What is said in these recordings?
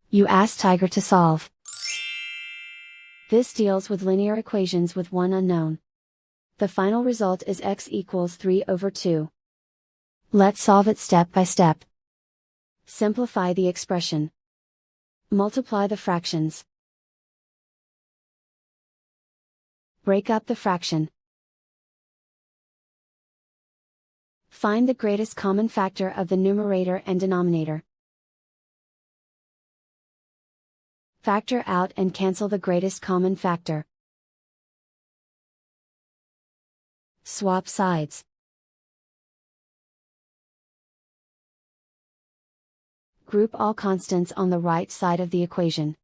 You ask Tiger to solve. This deals with linear equations with one unknown. The final result is x equals 3/2. Let's solve it step by step. Simplify the expression. Multiply the fractions. Break up the fraction. Find the greatest common factor of the numerator and denominator. Factor out and cancel the greatest common factor. Swap sides. Group all constants on the right side of the equation.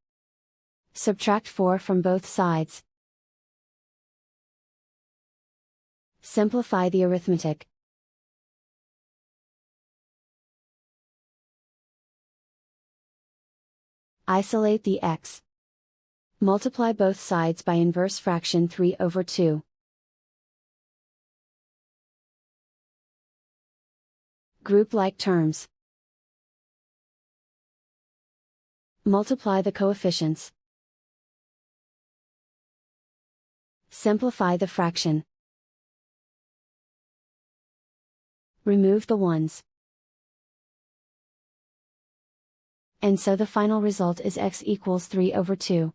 Subtract 4 from both sides. Simplify the arithmetic. Isolate the x. Multiply both sides by inverse fraction 3/2. Group like terms. Multiply the coefficients. Simplify the fraction. Remove the ones. And so the final result is x equals 3/2.